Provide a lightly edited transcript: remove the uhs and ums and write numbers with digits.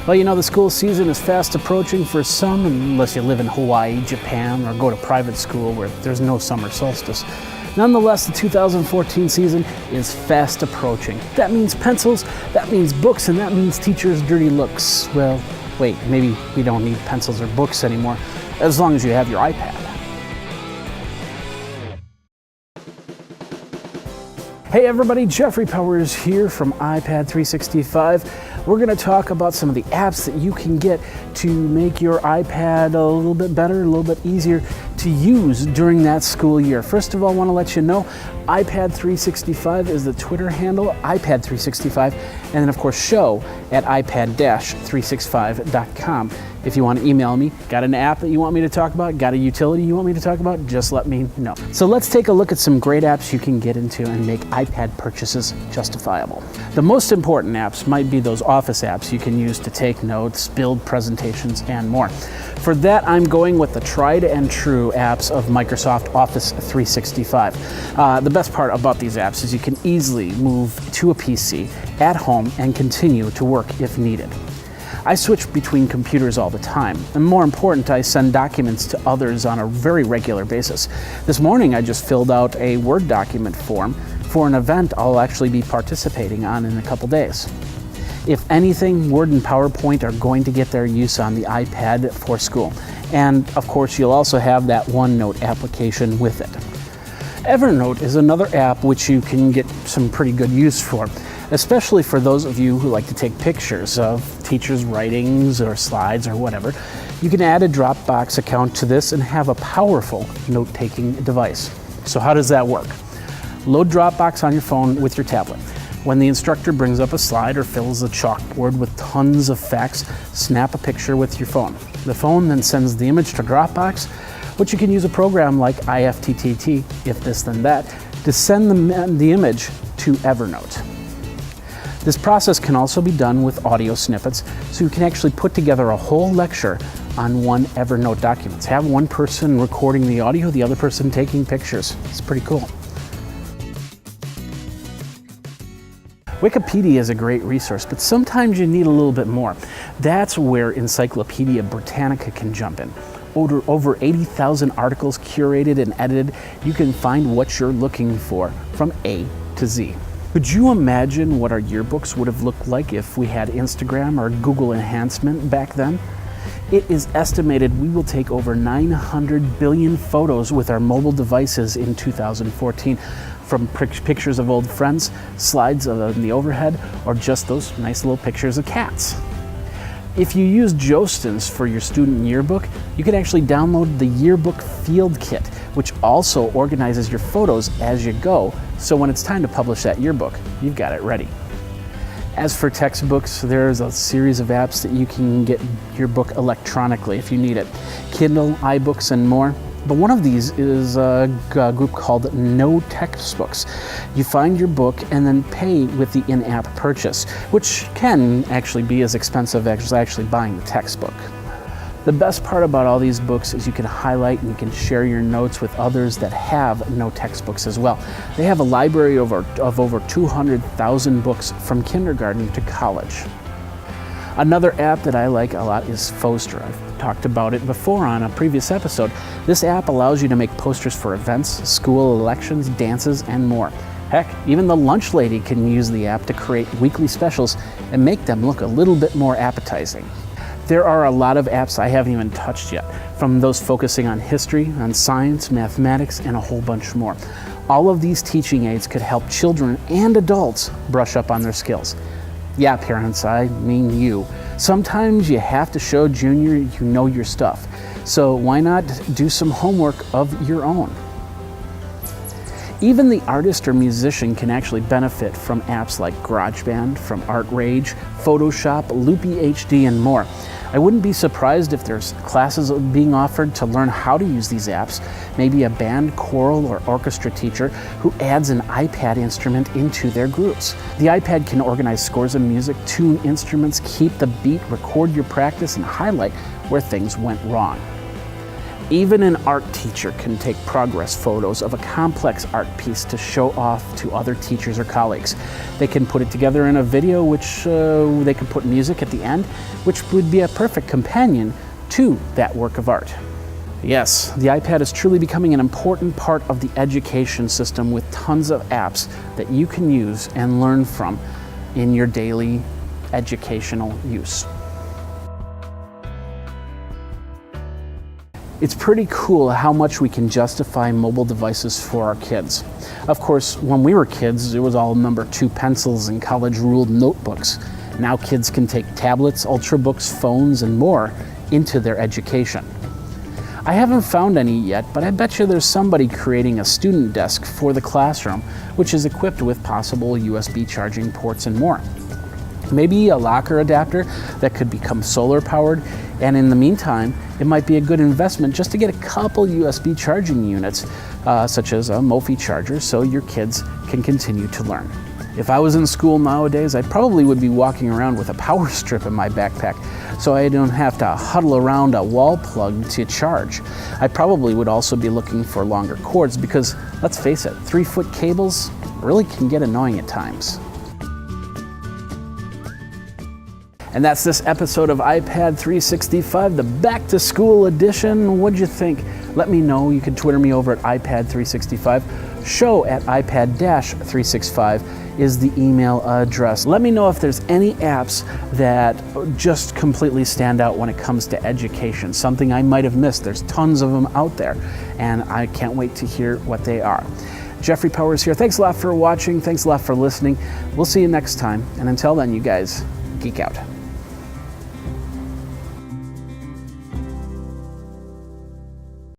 Well, you know, the school season is fast approaching for some, unless you live in Hawaii, Japan, or go to private school where there's no summer solstice. Nonetheless, the 2014 season is fast approaching. That means pencils, that means books, and that means teachers' dirty looks. Well, wait, maybe we don't need pencils or books anymore, as long as you have your iPad. Hey everybody, Jeffrey Powers here from iPad 365. We're going to talk about some of the apps that you can get to make your iPad a little bit better, a little bit easier to use during that school year. First of all, I want to let you know iPad 365 is the Twitter handle, iPad 365, and then of course show at ipad-365.com. If you want to email me, got an app that you want me to talk about, got a utility you want me to talk about, just let me know. So let's take a look at some great apps you can get into and make iPad purchases justifiable. The most important apps might be those Office apps you can use to take notes, build presentations, and more. For that, I'm going with the tried and true apps of Microsoft Office 365. The best part about these apps is you can easily move to a PC at home and continue to work if needed. I switch between computers all the time, and more important, I send documents to others on a very regular basis. This morning I just filled out a Word document form for an event I'll actually be participating on in a couple days. If anything, Word and PowerPoint are going to get their use on the iPad for school. And of course, you'll also have that OneNote application with it. Evernote is another app which you can get some pretty good use for, especially for those of you who like to take pictures of teachers' writings or slides or whatever. You can add a Dropbox account to this and have a powerful note-taking device. So how does that work? Load Dropbox on your phone with your tablet. When the instructor brings up a slide or fills a chalkboard with tons of facts, snap a picture with your phone. The phone then sends the image to Dropbox, which you can use a program like IFTTT, if this then that, to send the image to Evernote. This process can also be done with audio snippets, so you can actually put together a whole lecture on one Evernote document. Have one person recording the audio, the other person taking pictures. It's pretty cool. Wikipedia is a great resource, but sometimes you need a little bit more. That's where Encyclopedia Britannica can jump in. Over 80,000 articles curated and edited, you can find what you're looking for from A to Z. Could you imagine what our yearbooks would have looked like if we had Instagram or Google enhancement back then? It is estimated we will take over 900 billion photos with our mobile devices in 2014, from pictures of old friends, slides in the overhead, or just those nice little pictures of cats. If you use Jostens for your student yearbook, you can actually download the Yearbook Field Kit, which also organizes your photos as you go, so when it's time to publish that yearbook, you've got it ready. As for textbooks, there's a series of apps that you can get your book electronically if you need it. Kindle, iBooks, and more. But one of these is a group called No Textbooks. You find your book and then pay with the in-app purchase, which can actually be as expensive as actually buying the textbook. The best part about all these books is you can highlight and you can share your notes with others that have no textbooks as well. They have a library of over 200,000 books from kindergarten to college. Another app that I like a lot is Foster. I've talked about it before on a previous episode. This app allows you to make posters for events, school elections, dances, and more. Heck, even the lunch lady can use the app to create weekly specials and make them look a little bit more appetizing. There are a lot of apps I haven't even touched yet, from those focusing on history, on science, mathematics, and a whole bunch more. All of these teaching aids could help children and adults brush up on their skills. Yeah, parents, I mean you. Sometimes you have to show Junior you know your stuff. So why not do some homework of your own? Even the artist or musician can actually benefit from apps like GarageBand, from ArtRage, Photoshop, Loopy HD, and more. I wouldn't be surprised if there's classes being offered to learn how to use these apps. Maybe a band, choral, or orchestra teacher who adds an iPad instrument into their groups. The iPad can organize scores of music, tune instruments, keep the beat, record your practice, and highlight where things went wrong. Even an art teacher can take progress photos of a complex art piece to show off to other teachers or colleagues. They can put it together in a video, which they can put music at the end, which would be a perfect companion to that work of art. Yes, the iPad is truly becoming an important part of the education system with tons of apps that you can use and learn from in your daily educational use. It's pretty cool how much we can justify mobile devices for our kids. Of course, when we were kids, it was all number 2 pencils and college-ruled notebooks. Now kids can take tablets, ultrabooks, phones, and more into their education. I haven't found any yet, but I bet you there's somebody creating a student desk for the classroom, which is equipped with possible USB charging ports and more. Maybe a locker adapter that could become solar powered, and in the meantime, it might be a good investment just to get a couple USB charging units, such as a Mophie charger, so your kids can continue to learn. If I was in school nowadays, I probably would be walking around with a power strip in my backpack, so I don't have to huddle around a wall plug to charge. I probably would also be looking for longer cords because, let's face it, 3-foot cables really can get annoying at times. And that's this episode of iPad 365, the back to school edition. What'd you think? Let me know. You can Twitter me over at iPad 365. Show at iPad-365 is the email address. Let me know if there's any apps that just completely stand out when it comes to education, something I might have missed. There's tons of them out there, and I can't wait to hear what they are. Jeffrey Powers here. Thanks a lot for watching. Thanks a lot for listening. We'll see you next time. And until then, you guys, geek out.